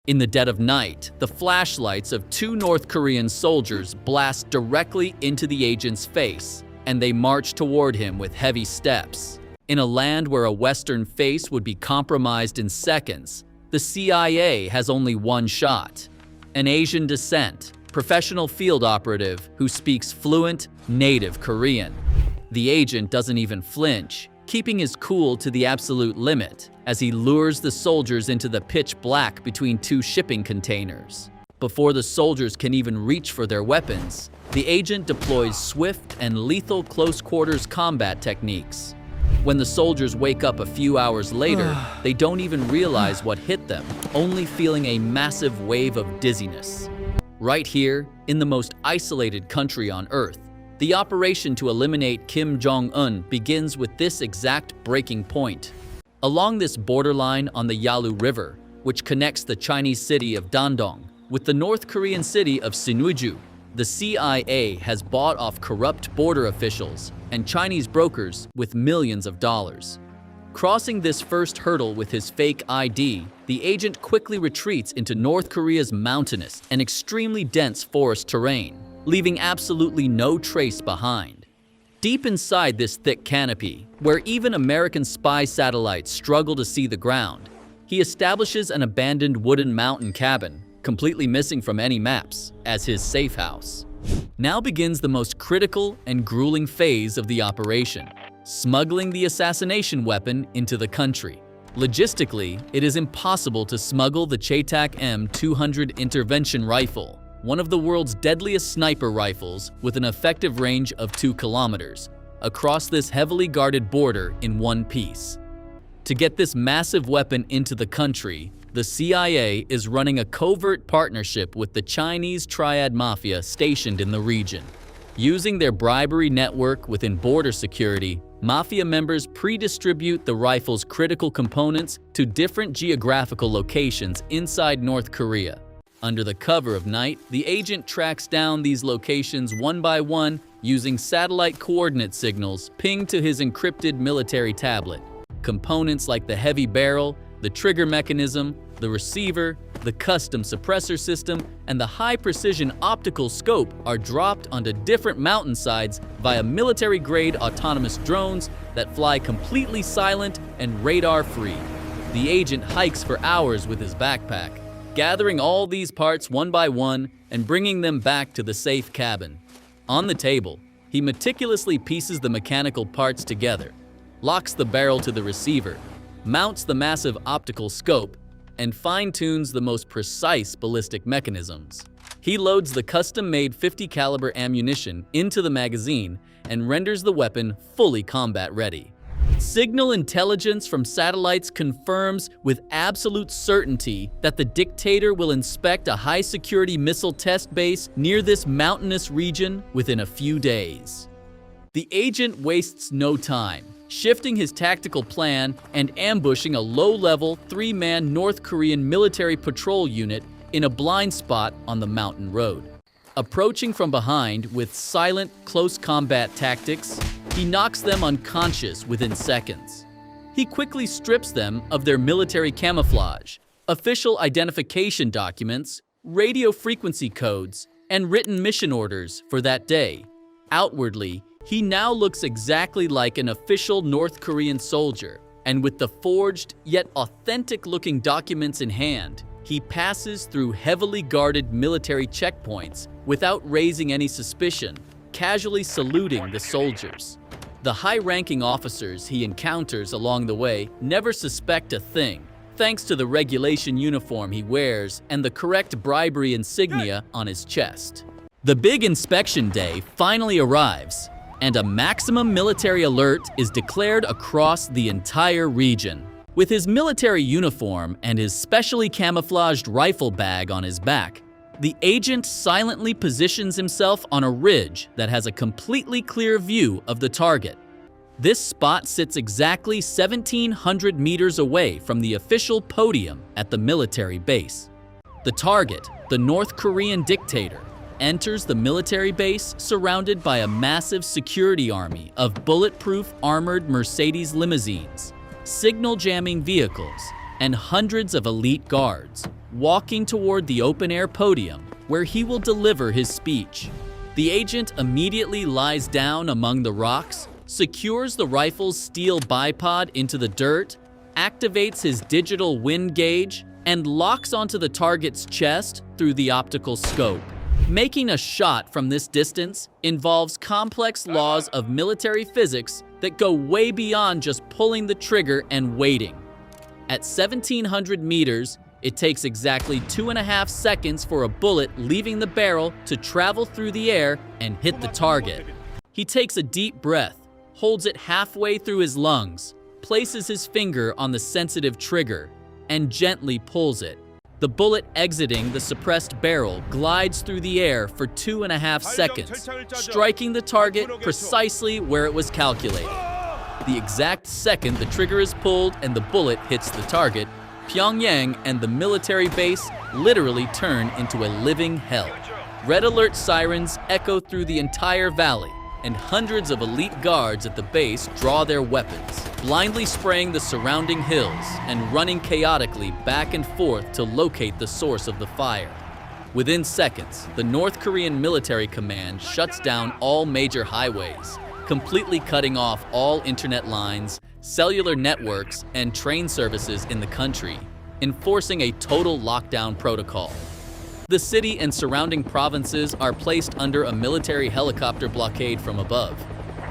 In the dead of night, the flashlights of two North Korean soldiers blast directly into the agent's face, and they march toward him with heavy steps. In a land where a Western face would be compromised in seconds, the CIA has only one shot. An Asian descent, professional field operative who speaks fluent, native Korean. The agent doesn't even flinch, keeping his cool to the absolute limit as he lures the soldiers into the pitch black between two shipping containers. Before the soldiers can even reach for their weapons, the agent deploys swift and lethal close-quarters combat techniques. When the soldiers wake up a few hours later, they don't even realize what hit them, only feeling a massive wave of dizziness. Right here, in the most isolated country on Earth, the operation to eliminate Kim Jong Un begins with this exact breaking point. Along this borderline on the Yalu River, which connects the Chinese city of Dandong with the North Korean city of Sinuiju, the CIA has bought off corrupt border officials and Chinese brokers with millions of dollars. Crossing this first hurdle with his fake ID, the agent quickly retreats into North Korea's mountainous and extremely dense forest terrain, leaving absolutely no trace behind. Deep inside this thick canopy, where even American spy satellites struggle to see the ground, he establishes an abandoned wooden mountain cabin, completely missing from any maps, as his safe house. Now begins the most critical and grueling phase of the operation: smuggling the assassination weapon into the country. Logistically, it is impossible to smuggle the Chetak M200 intervention rifle, one of the world's deadliest sniper rifles with an effective range of 2 kilometers, across this heavily guarded border in one piece. To get this massive weapon into the country, the CIA is running a covert partnership with the Chinese Triad Mafia stationed in the region. Using their bribery network within border security, Mafia members pre-distribute the rifle's critical components to different geographical locations inside North Korea. Under the cover of night, the agent tracks down these locations one by one using satellite coordinate signals pinged to his encrypted military tablet. Components like the heavy barrel, the trigger mechanism, the receiver, the custom suppressor system, and the high-precision optical scope are dropped onto different mountainsides via military-grade autonomous drones that fly completely silent and radar-free. The agent hikes for hours with his backpack, gathering all these parts one by one and bringing them back to the safe cabin. On the table, he meticulously pieces the mechanical parts together, locks the barrel to the receiver, mounts the massive optical scope, and fine-tunes the most precise ballistic mechanisms. He loads the custom-made 50 caliber ammunition into the magazine and renders the weapon fully combat-ready. Signal intelligence from satellites confirms with absolute certainty that the dictator will inspect a high-security missile test base near this mountainous region within a few days. The agent wastes no time, shifting his tactical plan and ambushing a low-level 3-man North Korean military patrol unit in a blind spot on the mountain road. Approaching from behind with silent, close combat tactics, he knocks them unconscious within seconds. He quickly strips them of their military camouflage, official identification documents, radio frequency codes, and written mission orders for that day. Outwardly, he now looks exactly like an official North Korean soldier, and with the forged yet authentic-looking documents in hand, he passes through heavily guarded military checkpoints without raising any suspicion, casually saluting the soldiers. The high-ranking officers he encounters along the way never suspect a thing, thanks to the regulation uniform he wears and the correct bribery insignia on his chest. The big inspection day finally arrives, and a maximum military alert is declared across the entire region. With his military uniform and his specially camouflaged rifle bag on his back, the agent silently positions himself on a ridge that has a completely clear view of the target. This spot sits exactly 1,700 meters away from the official podium at the military base. The target, the North Korean dictator, enters the military base surrounded by a massive security army of bulletproof armored Mercedes limousines, signal jamming vehicles, and hundreds of elite guards, walking toward the open-air podium where he will deliver his speech. The agent immediately lies down among the rocks, secures the rifle's steel bipod into the dirt, activates his digital wind gauge, and locks onto the target's chest through the optical scope. Making a shot from this distance involves complex laws of military physics that go way beyond just pulling the trigger and waiting. At 1,700 meters, it takes exactly 2.5 seconds for a bullet leaving the barrel to travel through the air and hit the target. He takes a deep breath, holds it halfway through his lungs, places his finger on the sensitive trigger, and gently pulls it. The bullet exiting the suppressed barrel glides through the air for 2.5 seconds, striking the target precisely where it was calculated. The exact second the trigger is pulled and the bullet hits the target, Pyongyang and the military base literally turn into a living hell. Red alert sirens echo through the entire valley, and hundreds of elite guards at the base draw their weapons, blindly spraying the surrounding hills and running chaotically back and forth to locate the source of the fire. Within seconds, the North Korean military command shuts down all major highways, completely cutting off all internet lines, cellular networks, and train services in the country, enforcing a total lockdown protocol. The city and surrounding provinces are placed under a military helicopter blockade from above.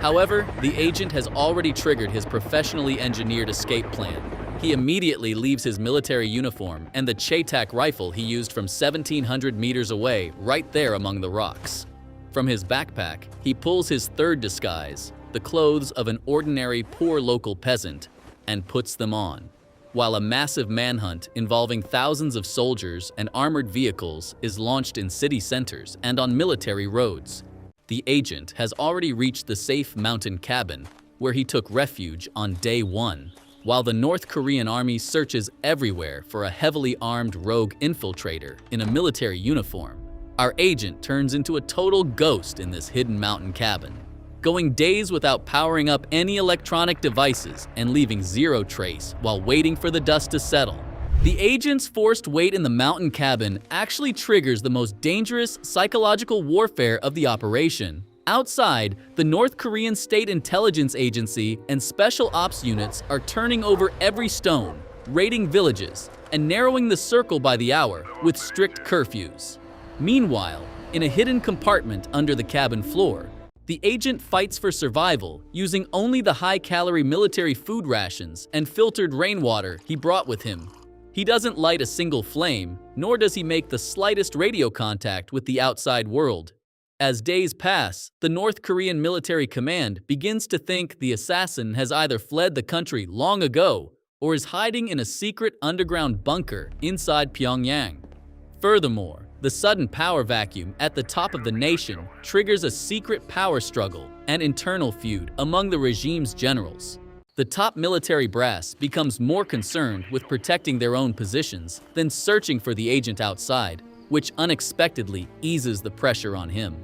However, the agent has already triggered his professionally engineered escape plan. He immediately leaves his military uniform and the Chaitak rifle he used from 1,700 meters away right there among the rocks. From his backpack, he pulls his third disguise, the clothes of an ordinary poor local peasant, and puts them on. While a massive manhunt involving thousands of soldiers and armored vehicles is launched in city centers and on military roads, the agent has already reached the safe mountain cabin where he took refuge on day one. While the North Korean army searches everywhere for a heavily armed rogue infiltrator in a military uniform, our agent turns into a total ghost in this hidden mountain cabin, going days without powering up any electronic devices and leaving zero trace while waiting for the dust to settle. The agent's forced wait in the mountain cabin actually triggers the most dangerous psychological warfare of the operation. Outside, the North Korean State Intelligence Agency and special ops units are turning over every stone, raiding villages, and narrowing the circle by the hour with strict curfews. Meanwhile, in a hidden compartment under the cabin floor, the agent fights for survival using only the high-calorie military food rations and filtered rainwater he brought with him. He doesn't light a single flame, nor does he make the slightest radio contact with the outside world. As days pass, the North Korean military command begins to think the assassin has either fled the country long ago or is hiding in a secret underground bunker inside Pyongyang. Furthermore, the sudden power vacuum at the top of the nation triggers a secret power struggle and internal feud among the regime's generals. The top military brass becomes more concerned with protecting their own positions than searching for the agent outside, which unexpectedly eases the pressure on him.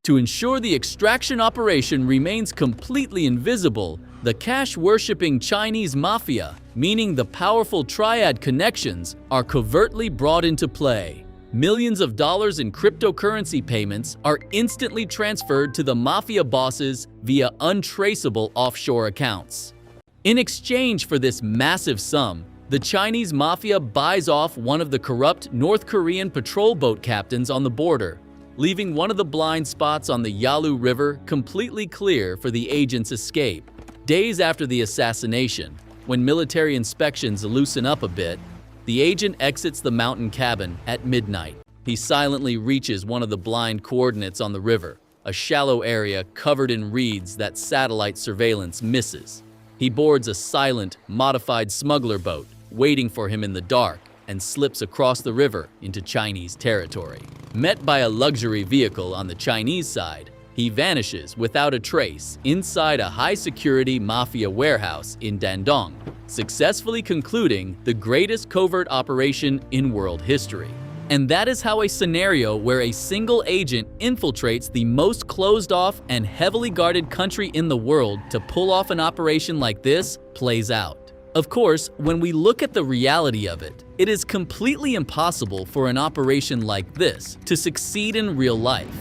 To ensure the extraction operation remains completely invisible, the cash-worshipping Chinese mafia, meaning the powerful triad connections, are covertly brought into play. Millions of dollars in cryptocurrency payments are instantly transferred to the mafia bosses via untraceable offshore accounts. In exchange for this massive sum, the Chinese mafia buys off one of the corrupt North Korean patrol boat captains on the border, leaving one of the blind spots on the Yalu River completely clear for the agent's escape. Days after the assassination, when military inspections loosen up a bit, the agent exits the mountain cabin at midnight. He silently reaches one of the blind coordinates on the river, a shallow area covered in reeds that satellite surveillance misses. He boards a silent, modified smuggler boat, waiting for him in the dark, and slips across the river into Chinese territory. Met by a luxury vehicle on the Chinese side, he vanishes without a trace inside a high-security mafia warehouse in Dandong, successfully concluding the greatest covert operation in world history. And that is how a scenario where a single agent infiltrates the most closed-off and heavily guarded country in the world to pull off an operation like this plays out. Of course, when we look at the reality of it, it is completely impossible for an operation like this to succeed in real life.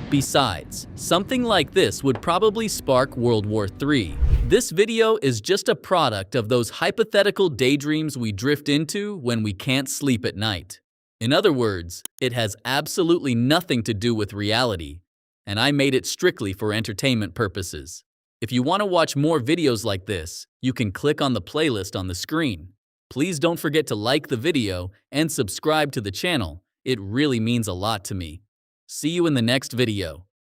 Besides, something like this would probably spark World War III. This video is just a product of those hypothetical daydreams we drift into when we can't sleep at night. In other words, it has absolutely nothing to do with reality, and I made it strictly for entertainment purposes. If you want to watch more videos like this, you can click on the playlist on the screen. Please don't forget to like the video and subscribe to the channel. It really means a lot to me. See you in the next video.